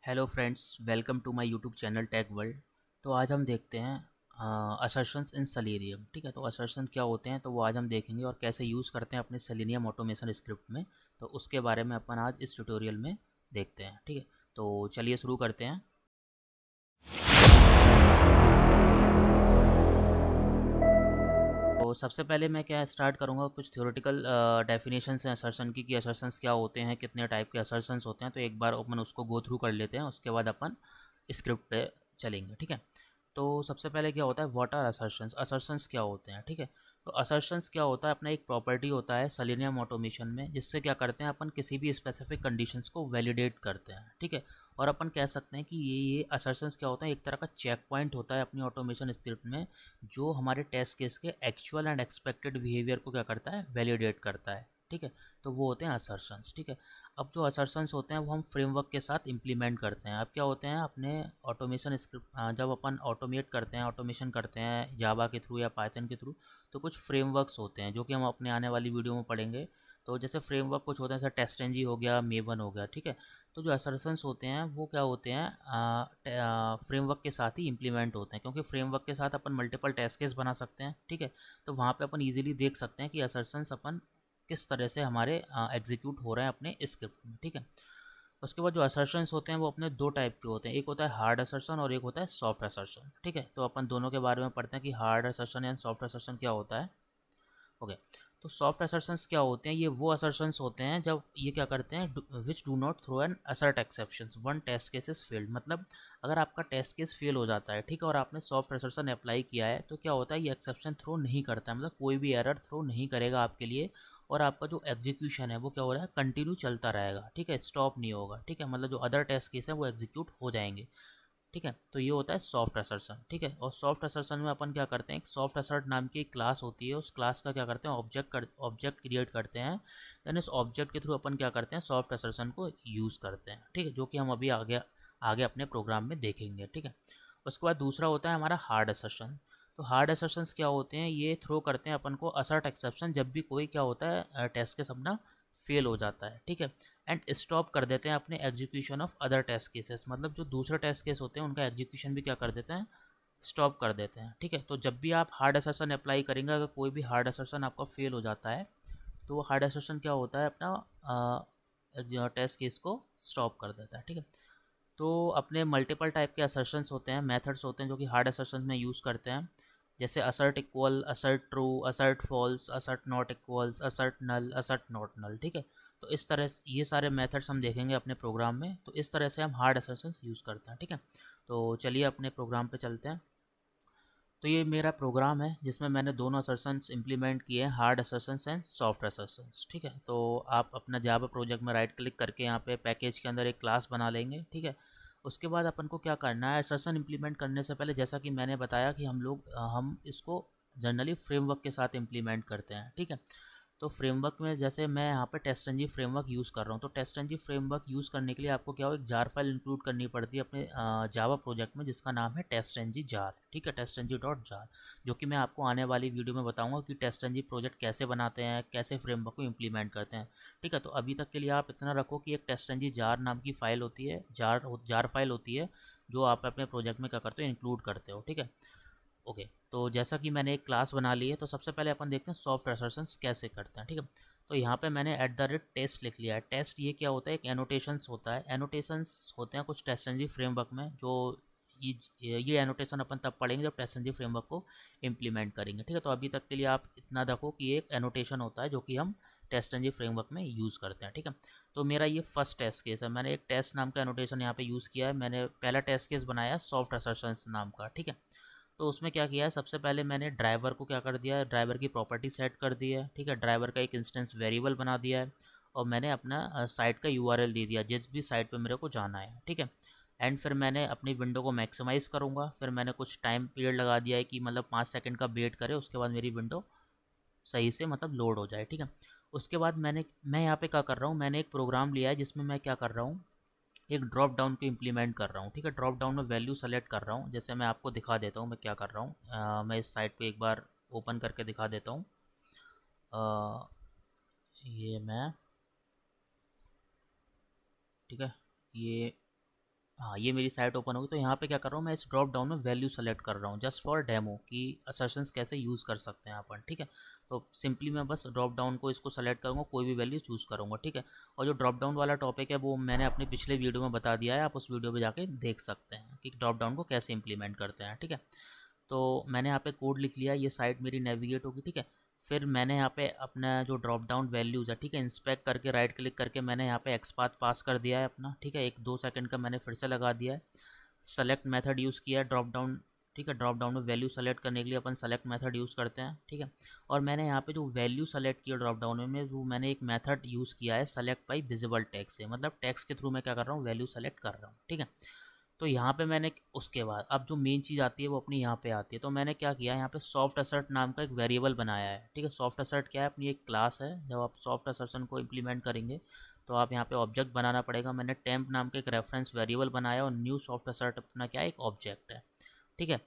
Hello friends, welcome to my YouTube channel tech world. तो आज हम देखते हैं असर्शंस इन सेलेनियम। ठीक है, तो असर्शन क्या होते हैं तो वो आज हम देखेंगे और कैसे यूज़ करते हैं अपने सेलेनियम ऑटोमेशन स्क्रिप्ट में। तो उसके बारे में अपन आज इस ट्यूटोरियल में देखते हैं। ठीक है, तो चलिए शुरू करते हैं। तो सबसे पहले मैं क्या स्टार्ट करूँगा, कुछ थ्योरेटिकल डेफिनेशंस हैं असर्शन की, कि असर्शंस क्या होते हैं, कितने टाइप के असर्शंस होते हैं। तो एक बार अपन उसको गो थ्रू कर लेते हैं, उसके बाद अपन स्क्रिप्ट पे चलेंगे। ठीक है, तो सबसे पहले क्या होता है, व्हाट आर असर्शंस। असर्शंस क्या होते हैं, ठीक है। तो असर्शंस क्या होता है, अपना एक प्रॉपर्टी होता है सेलेनियम ऑटोमेशन में, जिससे क्या करते हैं अपन किसी भी स्पेसिफिक कंडीशंस को वैलिडेट करते हैं। ठीक है, और अपन कह सकते हैं कि ये असर्शंस क्या होता है, एक तरह का चेक पॉइंट होता है अपनी ऑटोमेशन स्क्रिप्ट में, जो हमारे टेस्ट केस के एक्चुअल एंड एक्सपेक्टेड बिहेवियर को क्या करता है, वैलिडेट करता है। ठीक है, तो वो होते हैं असर्शंस। ठीक है, अब जो असर्शंस होते हैं वो हम फ्रेमवर्क के साथ इम्प्लीमेंट करते हैं। अब क्या होते हैं, अपने ऑटोमेशन स्क्रिप्ट जब अपन ऑटोमेट करते हैं, ऑटोमेशन करते हैं जावा के थ्रू या पाइथन के थ्रू, तो कुछ फ्रेमवर्क्स होते हैं जो कि हम अपने आने वाली वीडियो में पढ़ेंगे। तो जैसे फ्रेमवर्क कुछ होते हैं, जैसे टेस्टएनजी हो गया, मेवन हो गया। ठीक है, तो जो असर्शंस होते हैं वो क्या होते हैं, फ्रेमवर्क के साथ ही इम्प्लीमेंट होते हैं, क्योंकि फ्रेमवर्क के साथ अपन मल्टीपल टेस्ट केस बना सकते हैं। ठीक है, तो वहाँ पे अपन इजीली देख सकते हैं कि असर्शंस अपन किस तरह से हमारे एग्जीक्यूट हो रहे हैं अपने स्क्रिप्ट में। ठीक है, उसके बाद जो असर्शंस होते हैं वो अपने दो टाइप के होते हैं, एक होता है हार्ड असर्शन और एक होता है सॉफ्ट असर्शन। ठीक है, तो अपन दोनों के बारे में पढ़ते हैं कि hard assertion and soft assertion क्या होता है। ओके, तो सॉफ्ट असर्शंस क्या होते हैं, ये वो असर्शंस होते हैं जब ये क्या करते हैं, which do not throw an assert exception one test case is failed. मतलब अगर आपका टेस्ट केस फेल हो जाता है, ठीक है, और आपने सॉफ्ट असर्शन अप्लाई किया है, तो क्या होता है, ये एक्सेप्शन थ्रो नहीं करता है, मतलब कोई भी एरर थ्रो नहीं करेगा आपके लिए, और आपका जो एग्जीक्यूशन है वो क्या हो रहा है, कंटिन्यू चलता रहेगा। ठीक है, स्टॉप नहीं होगा। ठीक है, मतलब जो अदर टेस्ट केस है वो एग्जीक्यूट हो जाएंगे। ठीक है, तो ये होता है सॉफ्ट असर्शन। ठीक है, और सॉफ्ट असर्शन में अपन क्या करते हैं, एक सॉफ्ट असर्ट नाम की एक क्लास होती है, उस क्लास का क्या करते हैं, ऑब्जेक्ट क्रिएट करते हैं। देन इस ऑब्जेक्ट के थ्रू अपन क्या करते हैं, सॉफ्ट असर्शन को यूज़ करते हैं। ठीक है, जो कि हम अभी आगे आगे अपने प्रोग्राम में देखेंगे। ठीक है, उसके बाद दूसरा होता है हमारा हार्ड असर्शन। तो हार्ड असर्शंस क्या होते हैं, ये थ्रो करते हैं अपन को असर्ट एक्सेप्शन जब भी कोई क्या होता है, टेस्ट केस अपना फेल हो जाता है। ठीक है, एंड स्टॉप कर देते हैं अपने execution of other test cases, मतलब जो दूसरे टेस्ट केस होते हैं उनका एग्जीक्यूशन भी क्या कर देते हैं, स्टॉप कर देते हैं। ठीक है, तो जब भी आप हार्ड असर्शन अप्लाई करेंगे, अगर कोई भी हार्ड असर्शन आपका फेल हो जाता है, तो वो हार्ड असर्शन क्या होता है, अपना टेस्ट केस को स्टॉप कर देता है। ठीक है, तो अपने मल्टीपल टाइप के असर्शंस होते हैं, मेथड्स होते हैं जो कि हार्ड असर्शन में यूज़ करते हैं, जैसे assert equal, assert true, assert false, assert not equals, assert null, assert not null. ठीक है, तो इस तरह से ये सारे मेथड्स हम देखेंगे अपने प्रोग्राम में। तो इस तरह से हम हार्ड असर्शंस यूज़ करते हैं। ठीक है, तो चलिए अपने प्रोग्राम पे चलते हैं। तो ये मेरा प्रोग्राम है जिसमें मैंने दोनों असर्शंस इंप्लीमेंट किए हैं, hard assertions and soft assertions. ठीक है, तो आप अपना जावा प्रोजेक्ट में राइट क्लिक करके यहाँ पे पैकेज के अंदर एक क्लास बना लेंगे। ठीक है, उसके बाद अपन को क्या करना है, असर्शन इंप्लीमेंट करने से पहले, जैसा कि मैंने बताया कि हम इसको जनरली फ्रेमवर्क के साथ इम्प्लीमेंट करते हैं। ठीक है, तो फ्रेमवर्क में जैसे मैं यहाँ पे टेस्टएनजी फ्रेमवर्क यूज़ कर रहा हूँ, तो टेस्टएनजी फ्रेमवर्क यूज़ करने के लिए आपको क्या हो, एक जार फाइल इंक्लूड करनी पड़ती है अपने जावा प्रोजेक्ट में, जिसका नाम है टेस्टएनजी जार। ठीक है, टेस्टएनजी डॉट जार, जो कि मैं आपको आने वाली वीडियो में बताऊंगा कि टेस्टएनजी प्रोजेक्ट कैसे बनाते हैं, कैसे फ्रेमवर्क को इम्प्लीमेंट करते हैं। ठीक है, तो अभी तक के लिए आप इतना रखो कि एक टेस्टएनजी जार नाम की फ़ाइल होती है, जार फाइल होती है, जो आप अपने प्रोजेक्ट में क्या करते हो, इंक्लूड करते हो। ठीक है, ओके, तो जैसा कि मैंने एक क्लास बना ली है, तो सबसे पहले अपन देखते हैं सॉफ्ट असर्शंस कैसे करते हैं। ठीक है, तो यहाँ पे मैंने @टेस्ट लिख लिया है। टेस्ट ये क्या होता है, एक एनोटेशंस होता है, एनोटेशंस होते हैं कुछ टेस्टएनजी फ्रेमवर्क में, जो ये एनोटेशन अपन तब पढ़ेंगे जब टेस्टएनजी फ्रेमवर्क को इम्प्लीमेंट करेंगे। ठीक है, तो अभी तक के लिए आप इतना देखो कि एक एनोटेशन होता है जो कि हम टेस्टएनजी फ्रेमवर्क में यूज़ करते हैं। ठीक है, तो मेरा ये फर्स्ट टेस्ट केस है, मैंने एक टेस्ट नाम का एनोटेशन यहाँ पे यूज़ किया है। मैंने पहला टेस्ट केस बनाया सॉफ्ट असर्शंस नाम का। ठीक है, तो उसमें क्या किया है, सबसे पहले मैंने ड्राइवर को क्या कर दिया है, ड्राइवर की प्रॉपर्टी सेट कर दी है। ठीक है, ड्राइवर का एक इंस्टेंस वेरिएबल बना दिया है, और मैंने अपना साइट का यूआरएल दे दिया, जिस भी साइट पे मेरे को जाना है। ठीक है, एंड फिर मैंने अपनी विंडो को मैक्सिमाइज़ करूँगा, फिर मैंने कुछ टाइम पीरियड लगा दिया है कि मतलब 5 सेकंड का वेट करे, उसके बाद मेरी विंडो सही से मतलब लोड हो जाए। ठीक है, उसके बाद मैं यहाँ पे क्या कर रहा हूँ, मैंने एक प्रोग्राम लिया है जिसमें मैं क्या कर रहा हूँ, एक ड्रॉप डाउन को इम्प्लीमेंट कर रहा हूँ। ठीक है, ड्रॉप डाउन में वैल्यू सेलेक्ट कर रहा हूँ, जैसे मैं आपको दिखा देता हूँ मैं क्या कर रहा हूँ। मैं इस साइट पे एक बार ओपन करके दिखा देता हूँ। ये मैं, ठीक है, ये, हाँ, ये मेरी साइट ओपन होगी। तो यहाँ पे क्या कर रहा हूँ मैं, इस ड्रॉप डाउन में वैल्यू सेलेक्ट कर रहा हूँ जस्ट फॉर डेमो कि असर्शंस कैसे यूज़ कर सकते हैं अपन, ठीक है। तो सिंपली मैं बस ड्रॉप डाउन को इसको सेलेक्ट करूँगा, कोई भी वैल्यू चूज़ करूँगा, ठीक है। और जो ड्रॉप डाउन वाला टॉपिक है वो मैंने अपने पिछले वीडियो में बता दिया है, आप उस वीडियो पर जाके देख सकते हैं कि ड्रॉप डाउन को कैसे इंप्लीमेंट करते हैं, ठीक है। तो मैंने यहाँ पे कोड लिख लिया, ये साइट मेरी नेविगेट होगी, ठीक है। फिर मैंने यहाँ पे अपना जो ड्रॉप डाउन वैल्यूज़ है, ठीक है, इंस्पेक्ट करके राइट क्लिक करके मैंने यहाँ पे एक्सपाथ पास कर दिया है अपना, ठीक है। 1-2 सेकंड का मैंने फिर से लगा दिया है। सेलेक्ट मेथड यूज़ किया है ड्रॉप डाउन, ठीक है। ड्रॉप डाउन में वैल्यू सेलेक्ट करने के लिए अपन सेलेक्ट मेथड यूज़ करते हैं, ठीक है। और मैंने यहाँ पे जो वैल्यू सेलेक्ट किया ड्रॉप डाउन में वो मैंने एक मेथड यूज़ किया है सेलेक्ट बाई विजिबल टैक्स से, मतलब टैक्स के थ्रू मैं क्या कर रहा हूँ, वैल्यू सेलेक्ट कर रहा हूँ, ठीक है। तो यहाँ पे मैंने उसके बाद अब जो मेन चीज़ आती है वो अपनी यहाँ पे आती है। तो मैंने क्या किया, यहाँ पे सॉफ्ट असर्ट नाम का एक वेरिएबल बनाया है, ठीक है। सॉफ्ट असर्ट क्या है, अपनी एक क्लास है। जब आप सॉफ्ट असर्शन को इम्प्लीमेंट करेंगे तो आप यहाँ पे ऑब्जेक्ट बनाना पड़ेगा। मैंने टेम्प नाम का एक रेफरेंस वेरिएबल बनाया और न्यू सॉफ्ट असर्ट अपना क्या है, एक ऑब्जेक्ट है, ठीक है।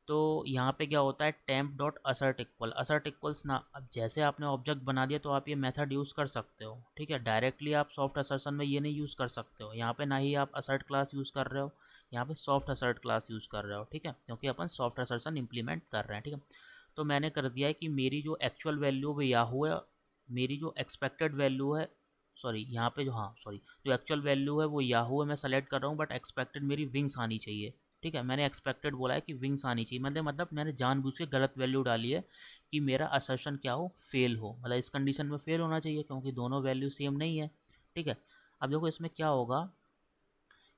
तो यहाँ पे क्या होता है, temp dot assert equal, assert equals ना, अब जैसे आपने ऑब्जेक्ट बना दिया तो आप ये मेथड यूज़ कर सकते हो, ठीक है। डायरेक्टली आप सॉफ्ट असर्शन में ये नहीं यूज़ कर सकते हो, यहाँ पे ना ही आप असर्ट क्लास यूज़ कर रहे हो, यहाँ पे सॉफ्ट असर्ट क्लास यूज़ कर रहे हो, ठीक है, क्योंकि अपन सॉफ्ट असर्शन इंप्लीमेंट कर रहे हैं, ठीक है। तो मैंने कर दिया है कि मेरी जो एक्चुअल वैल्यू वो याहू है, मेरी जो एक्सपेक्टेड वैल्यू है, सॉरी यहाँ पे जो, हाँ सॉरी, जो एक्चुअल वैल्यू है वो याहू है, मैं सेलेक्ट कर रहा हूँ, बट एक्सपेक्टेड मेरी विंग्स आनी चाहिए, ठीक है। मैंने एक्सपेक्टेड बोला है कि विंग्स आनी चाहिए, मतलब मैंने जानबूझ के गलत वैल्यू डाली है कि मेरा असर्शन क्या हो, फेल हो, मतलब इस कंडीशन में फेल होना चाहिए क्योंकि दोनों वैल्यू सेम नहीं है, ठीक है। अब देखो इसमें क्या होगा,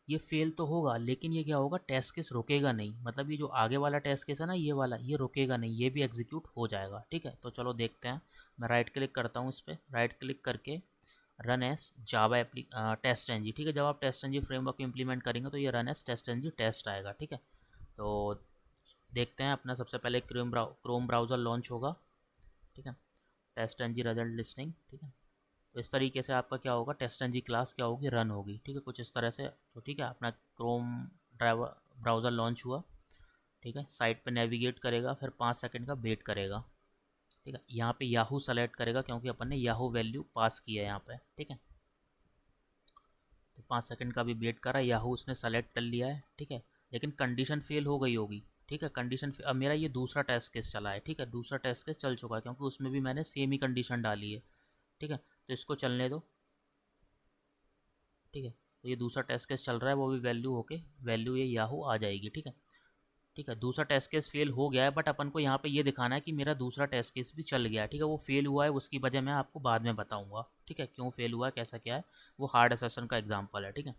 ये फेल तो होगा लेकिन ये क्या होगा, टेस्ट केस रुकेगा नहीं, मतलब ये जो आगे वाला टेस्ट केस है ना, ये वाला, ये रुकेगा नहीं, ये भी एग्जीक्यूट हो जाएगा, ठीक है। तो चलो देखते हैं। मैं राइट क्लिक करता हूँ इस पर, राइट क्लिक करके रन एस जावा एप्ली टेस्ट एन जी, ठीक है। जब आप टेस्ट एन जी फ्रेमवर्क को इम्प्लीमेंट करेंगे तो ये run as test N G test आएगा, ठीक है। तो देखते हैं, अपना सबसे पहले क्रोम ब्राउज़र लॉन्च होगा, ठीक है। Test N G result listing, ठीक है। तो इस तरीके से आपका क्या होगा, टेस्ट एन जी क्लास क्या होगी, रन होगी, ठीक है, कुछ इस तरह से। तो ठीक है, अपना क्रोम ड्राइवर ब्राउज़र लॉन्च हुआ, ठीक है। साइट पे नेविगेट करेगा, फिर 5 सेकंड का वेट करेगा, ठीक है। यहाँ पे याहू सेलेक्ट करेगा क्योंकि अपन ने याहू वैल्यू पास किया है यहाँ पे, ठीक है। तो 5 सेकंड का भी वेट करा, याहू उसने सेलेक्ट कर लिया है, ठीक है। लेकिन कंडीशन फेल हो गई होगी, ठीक है। अब मेरा ये दूसरा टेस्ट केस चला है, ठीक है, दूसरा टेस्ट केस चल चुका है क्योंकि उसमें भी मैंने सेम ही कंडीशन डाली है, ठीक है। तो इसको चलने दो, ठीक है। तो ये दूसरा टेस्ट केस चल रहा है, वो भी वैल्यू होके वैल्यू ये याहू आ जाएगी, ठीक है। ठीक है, दूसरा टेस्ट केस फेल हो गया है, बट अपन को यहाँ पे ये दिखाना है कि मेरा दूसरा टेस्ट केस भी चल गया है, ठीक है। वो फेल हुआ है उसकी वजह मैं आपको बाद में बताऊँगा, ठीक है, क्यों फेल हुआ है, कैसा क्या है, वो हार्ड असेसन का एग्जाम्पल है, ठीक है।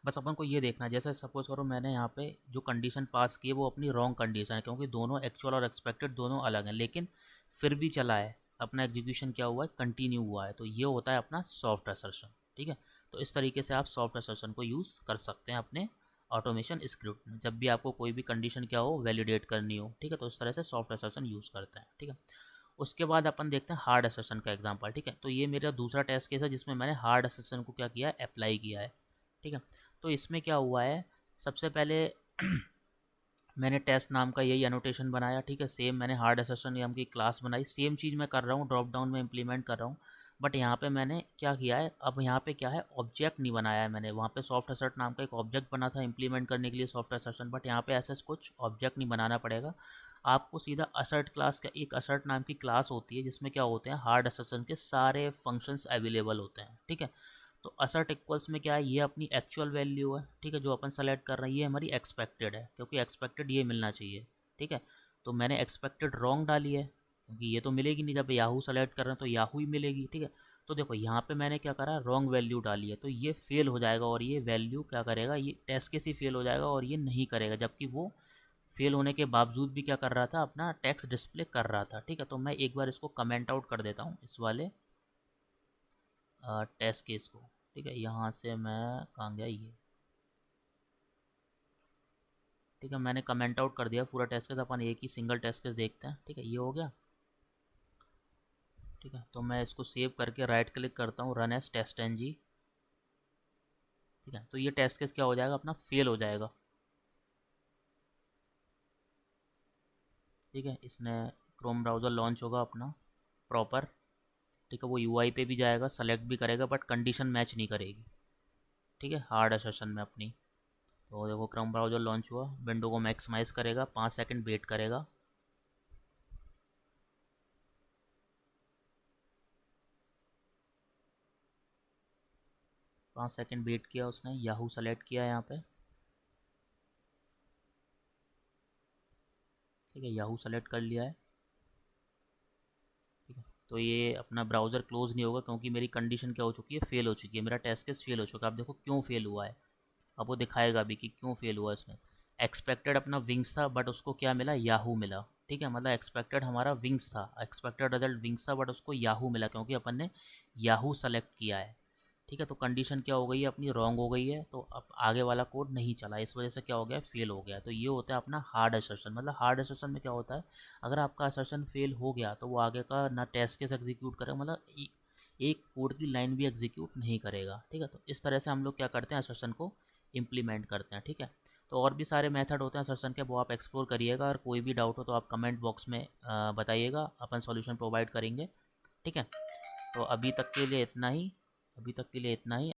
बस अपन को ये देखना है, जैसे सपोज करो मैंने यहाँ पे जो कंडीशन पास की है वो अपनी रॉन्ग कंडीशन है क्योंकि दोनों एक्चुअल और एक्सपेक्टेड दोनों अलग हैं, लेकिन फिर भी चला है, अपना एग्जीक्यूशन क्या हुआ है, कंटिन्यू हुआ है, तो ये होता है अपना सॉफ्ट असर्शन, ठीक है। तो इस तरीके से आप सॉफ्ट असर्शन को यूज़ कर सकते हैं अपने ऑटोमेशन स्क्रिप्ट में, जब भी आपको कोई भी कंडीशन क्या हो, वैलिडेट करनी हो, ठीक है। तो इस तरह से सॉफ्ट असर्शन यूज़ करते हैं, ठीक है। उसके बाद अपन देखते हैं हार्ड असर्शन का एग्जांपल, ठीक है। तो ये मेरा दूसरा टेस्ट केस है जिसमें मैंने हार्ड असर्शन को क्या किया है, अप्लाई किया है, ठीक है। तो इसमें क्या हुआ है, सबसे पहले मैंने टेस्ट नाम का यही एनोटेशन बनाया, ठीक है। सेम मैंने हार्ड असर्शन नाम की क्लास बनाई, सेम चीज़ मैं कर रहा हूँ, ड्रॉप डाउन में इंप्लीमेंट कर रहा हूँ, बट यहाँ पे मैंने क्या किया है, अब यहाँ पे क्या है, ऑब्जेक्ट नहीं बनाया है मैंने, वहाँ पे सॉफ्ट असर्ट नाम का एक ऑब्जेक्ट बना था इंप्लीमेंट करने के लिए सॉफ्ट असर्शन, बट यहाँ पे ऐसा कुछ ऑब्जेक्ट नहीं बनाना पड़ेगा आपको, सीधा असर्ट क्लास का एक असर्ट नाम की क्लास होती है जिसमें क्या होते हैं, हार्ड असर्शन के सारे फंक्शंस अवेलेबल होते हैं, ठीक है। तो असर्ट इक्वल्स में क्या है, ये अपनी एक्चुअल वैल्यू है, ठीक है, जो अपन सेलेक्ट कर रहे हैं, ये हमारी एक्सपेक्टेड है क्योंकि एक्सपेक्टेड ये मिलना चाहिए, ठीक है। तो मैंने एक्सपेक्टेड रॉन्ग डाली है क्योंकि ये तो मिलेगी नहीं, जब याहू सेलेक्ट कर रहे हैं तो याहू ही मिलेगी, ठीक है। तो देखो यहाँ पे मैंने क्या करा, रॉन्ग वैल्यू डाली है, तो ये फेल हो जाएगा और ये वैल्यू क्या करेगा, ये टेस्ट केस ही फेल हो जाएगा और ये नहीं करेगा, जबकि वो फेल होने के बावजूद भी क्या कर रहा था, अपना टेक्स्ट डिस्प्ले कर रहा था, ठीक है। तो मैं एक बार इसको कमेंट आउट कर देता हूँ, इस वाले टेस्ट केस को, ठीक है। यहाँ से मैं कहाँ गया ये, ठीक है, मैंने कमेंट आउट कर दिया पूरा टेस्ट केस, अपन एक ही सिंगल टेस्ट केस देखते हैं, ठीक है। ये हो गया, ठीक है। तो मैं इसको सेव करके राइट क्लिक करता हूँ, run as test N G, ठीक है। तो ये टेस्ट केस क्या हो जाएगा, अपना फेल हो जाएगा, ठीक है। इसने क्रोम ब्राउज़र लॉन्च होगा अपना प्रॉपर, ठीक है। वो यूआई पे भी जाएगा, सेलेक्ट भी करेगा, बट कंडीशन मैच नहीं करेगी, ठीक है, हार्ड असर्शन में अपनी, तो देखो क्रोम ब्राउज़र लॉन्च हुआ, विंडो को मैक्सिमाइज़ करेगा, 5 सेकंड वेट करेगा। 5 सेकंड वेट किया उसने, याहू सेलेक्ट किया यहाँ पे। ठीक है, याहू सेलेक्ट कर लिया है। ठीक है, तो ये अपना ब्राउज़र क्लोज़ नहीं होगा क्योंकि मेरी कंडीशन क्या हो चुकी है, फेल हो चुकी है, मेरा टेस्ट केस फेल हो चुका है। आप देखो क्यों फेल हुआ है, अब वो दिखाएगा भी कि क्यों फेल हुआ इसमें। एक्सपेक्टेड अपना विंग्स था बट उसको क्या मिला, याहू मिला। ठीक है, मतलब एक्सपेक्टेड हमारा विंग्स था, एक्सपेक्टेड रिजल्ट विंग्स था बट उसको याहू मिला क्योंकि अपन ने याहू सेलेक्ट किया है। ठीक है, तो कंडीशन क्या हो गई है अपनी, रॉन्ग हो गई है, तो अब आगे वाला कोड नहीं चला, इस वजह से क्या हो गया, फेल हो गया। तो ये होता है अपना हार्ड असर्शन। मतलब हार्ड असर्शन में क्या होता है, अगर आपका असर्शन फेल हो गया तो वो आगे का ना टेस्ट केस एग्जीक्यूट करेगा, मतलब एक कोड की लाइन भी एग्जीक्यूट नहीं करेगा। ठीक है, तो इस तरह से हम लोग क्या करते हैं, असर्शन को इम्प्लीमेंट करते हैं। ठीक है, तो और भी सारे मेथड होते हैं असर्शन के, वो आप एक्सप्लोर करिएगा। अगर कोई भी डाउट हो तो आप कमेंट बॉक्स में बताइएगा, अपन सॉल्यूशन प्रोवाइड करेंगे। ठीक है, तो अभी तक के लिए इतना ही।